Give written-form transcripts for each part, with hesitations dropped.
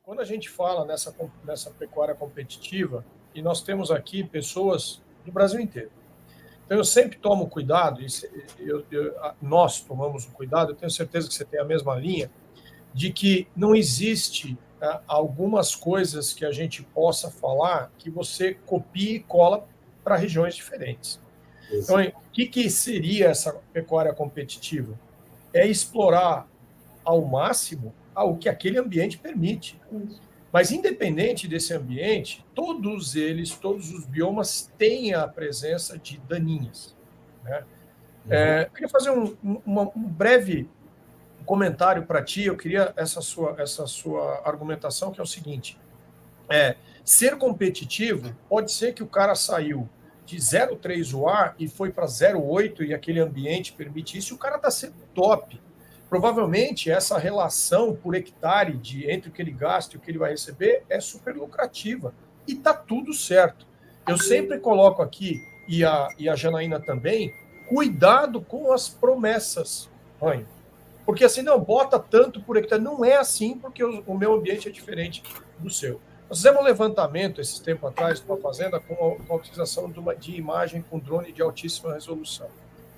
Quando a gente fala nessa pecuária competitiva, e nós temos aqui pessoas do Brasil inteiro. Então, eu sempre tomo cuidado, nós tomamos o cuidado, eu tenho certeza que você tem a mesma linha, de que não existe algumas coisas que a gente possa falar que você copia e cola para regiões diferentes. Então, o que seria essa pecuária competitiva? É explorar ao máximo o que aquele ambiente permite. Mas, independente desse ambiente, todos os biomas têm a presença de daninhas. Né? Eu queria fazer um breve comentário para ti, eu queria essa sua argumentação, que é o seguinte: ser competitivo pode ser que o cara saiu de 0,3 o ar e foi para 0,8 e aquele ambiente permite isso, e o cara está sendo top. Provavelmente essa relação por hectare entre o que ele gasta e o que ele vai receber é super lucrativa. E está tudo certo. Eu sempre coloco aqui, e a Janaína também, cuidado com as promessas, Rânio. Porque assim, não, bota tanto por hectare. Não é assim, porque o meu ambiente é diferente do seu. Nós fizemos um levantamento esses tempos atrás numa fazenda com a utilização de imagem com drone de altíssima resolução.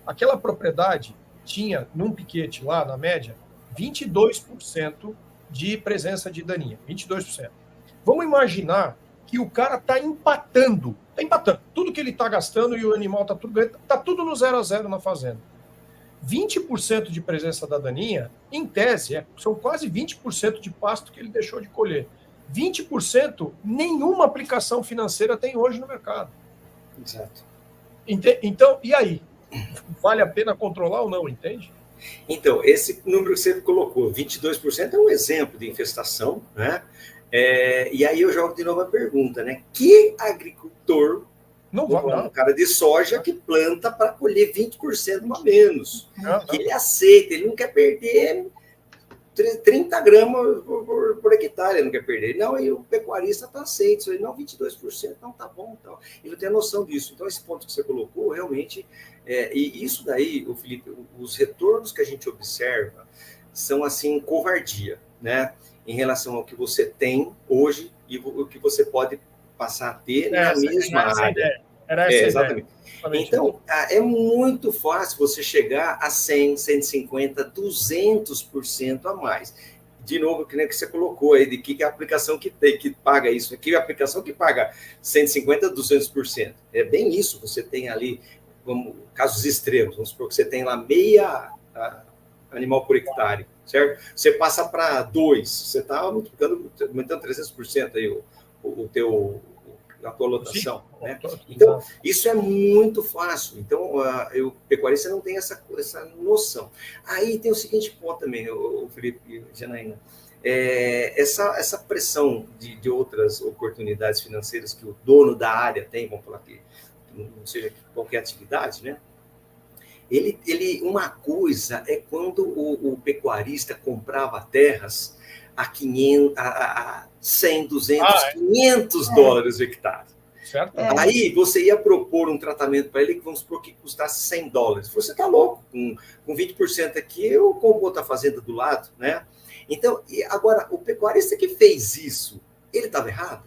Aquela propriedade tinha, num piquete lá, na média, 22% de presença de daninha. 22%. Vamos imaginar que o cara está empatando. Está empatando. Tudo que ele está gastando e o animal está tudo ganhando. Está tudo no 0 a 0 na fazenda. 20% de presença da daninha, em tese, são quase 20% de pasto que ele deixou de colher. 20% nenhuma aplicação financeira tem hoje no mercado. Exato. Então, e aí? Vale a pena controlar ou não, entende? Então, esse número que você colocou, 22%, é um exemplo de infestação, né? E aí eu jogo de novo a pergunta, né? Que agricultor, um cara de soja que planta para colher 20% a menos? Que ele aceita, ele não quer perder 30 gramas por hectare, ele não quer perder. Não, e o pecuarista está aceito, não, 22%, não, tá bom. Então, ele tem a noção disso. Então, esse ponto que você colocou, realmente, e isso daí, o Felipe, os retornos que a gente observa são, assim, covardia, né? Em relação ao que você tem hoje e o que você pode passar a ter na mesma área. Era essa exatamente. Então, é muito fácil você chegar a 100, 150, 200% a mais. De novo, que nem que você colocou aí, de que a aplicação que paga isso, aqui a aplicação que paga 150, 200%. É bem isso, você tem ali, como casos extremos, vamos supor que você tem lá meia animal por hectare, certo? Você passa para 2, você está aumentando 300% aí a tua lotação, né? Então, isso é muito fácil. Então, o pecuarista não tem essa noção. Aí tem o seguinte ponto também, o Felipe e Janaína. Essa pressão de outras oportunidades financeiras que o dono da área tem, vamos falar que não seja qualquer atividade, né? Uma coisa é quando o pecuarista comprava terras a 500, a 100, 200, 500 dólares o hectare. Certo? Aí você ia propor um tratamento para ele que, vamos supor, que custasse 100 dólares. Você está louco, com 20% aqui, eu compro outra fazenda do lado, né? Então, agora, o pecuarista que fez isso, ele estava errado?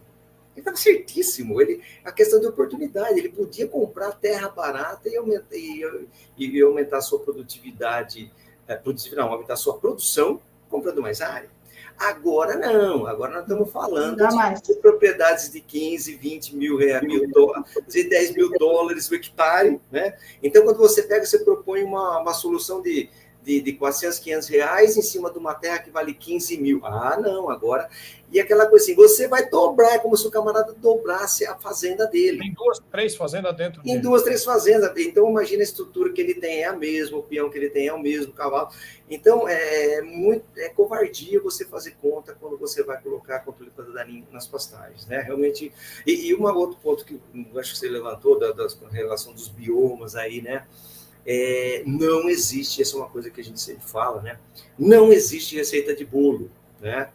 Ele estava certíssimo. A questão de oportunidade, ele podia comprar terra barata e aumentar a sua produtividade, aumentar a sua produção, comprando mais área. Agora não, agora nós estamos falando de propriedades de 15, 20 mil reais, 10 mil dólares o hectare, né? Então, quando você pega, você propõe uma solução de 400, 500 reais em cima de uma terra que vale 15 mil. Ah, não, agora... E aquela coisa assim, você vai dobrar, como se o camarada dobrasse a fazenda dele. Tem 2, 3 fazendas dentro dele. Tem 2, 3 fazendas. Então, imagina a estrutura que ele tem, é a mesma, o peão que ele tem é o mesmo, o cavalo. Então, é covardia você fazer conta quando você vai colocar controle de daninho nas pastagens, né? Realmente... E um outro ponto que eu acho que você levantou, da relação dos biomas aí, né? Não existe, essa é uma coisa que a gente sempre fala, né? Não existe receita de bolo, né?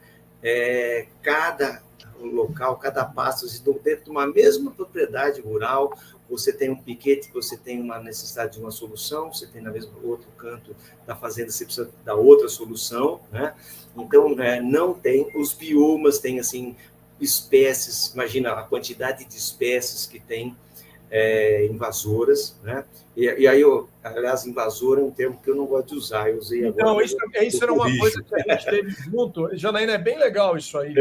Cada local, cada pasto, dentro de uma mesma propriedade rural, você tem um piquete, você tem uma necessidade de uma solução, você tem na mesma outro canto da fazenda, você precisa da outra solução, né? Então, não tem, os biomas têm, assim, espécies, imagina a quantidade de espécies que tem, invasoras, né? E aí, aliás, invasora é um termo que eu não gosto de usar, eu usei agora. Então, isso era uma coisa que a gente teve junto. Janaína, é bem legal isso aí.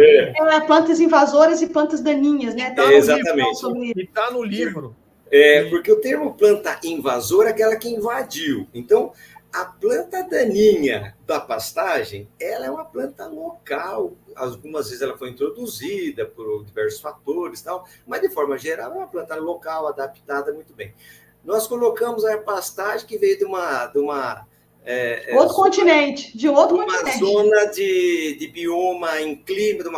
Plantas invasoras e plantas daninhas, né? Tá exatamente. E está no livro. Porque o termo planta invasora é aquela que invadiu. Então, a planta daninha da pastagem, ela é uma planta local. Algumas vezes ela foi introduzida por diversos fatores, tal, mas de forma geral é uma planta local, adaptada muito bem. Nós colocamos a pastagem que veio de uma outro continente, de outro continente. Uma zona de bioma em clima, de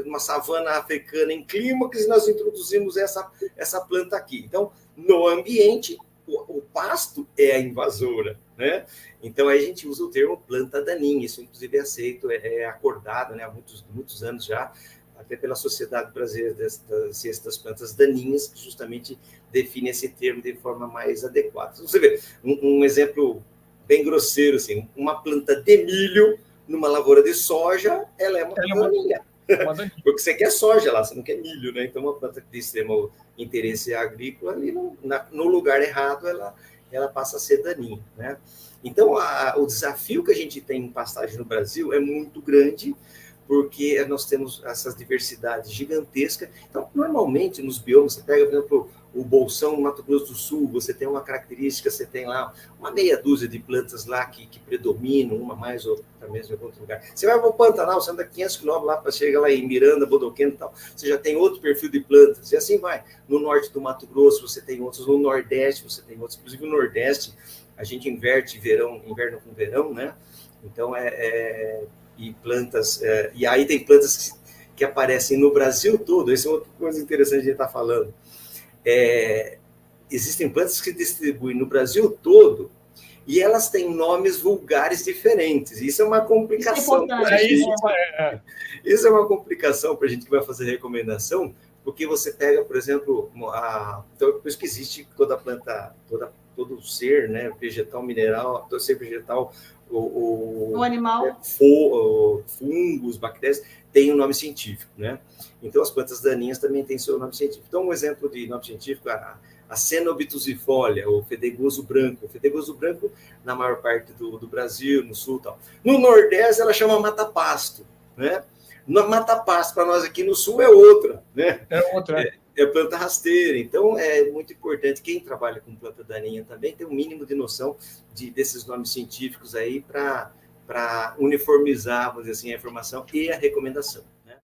uma savana africana em clímax, e nós introduzimos essa planta aqui. Então, no ambiente, o pasto é a invasora, né? Então, aí a gente usa o termo planta daninha, isso inclusive é aceito, é acordado, né, há muitos anos já, até pela Sociedade Brasileira da Ciência das Plantas Daninhas, que justamente define esse termo de forma mais adequada. Você vê, um exemplo bem grosseiro, assim, uma planta de milho numa lavoura de soja, ela é uma planta daninha. Porque você quer soja lá, você não quer milho, né? Então, uma planta de extremo interesse agrícola, ali no lugar errado, ela passa a ser daninha, né? Então, o desafio que a gente tem em pastagem no Brasil é muito grande, porque nós temos essas diversidades gigantescas. Então, normalmente, nos biomas, você pega, por exemplo, o Bolsão, no Mato Grosso do Sul, você tem uma característica, você tem lá uma meia dúzia de plantas lá que predominam, uma mais, outra mesmo em outro lugar. Você vai para o Pantanal, você anda 500 quilômetros lá para chegar lá em Miranda, Bodoquena e tal, você já tem outro perfil de plantas, e assim vai. No norte do Mato Grosso, você tem outros, no Nordeste, você tem outros, inclusive no Nordeste, a gente inverte inverno com verão, né? Então, e plantas, e aí tem plantas que aparecem no Brasil todo, essa é outra coisa interessante que a gente está falando. Existem plantas que distribuem no Brasil todo e elas têm nomes vulgares diferentes. Isso é uma complicação. Isso é uma complicação para a gente que vai fazer recomendação, porque você pega, por exemplo, então, por isso que existe toda planta, todo ser, né, vegetal, mineral, todo ser vegetal, o animal, fungos, bactérias, tem um nome científico, né? Então, as plantas daninhas também têm seu nome científico. Então, um exemplo de nome científico, a Cenobitusifolia, o fedegoso branco. O fedegoso branco, na maior parte do Brasil, no sul e tal. No Nordeste, ela chama mata-pasto, né? Mata-pasto, para nós aqui no sul, é outra, né? É planta rasteira. Então, é muito importante, quem trabalha com planta daninha também, ter um mínimo de noção desses nomes científicos aí para uniformizar, vamos dizer assim, a informação e a recomendação, né?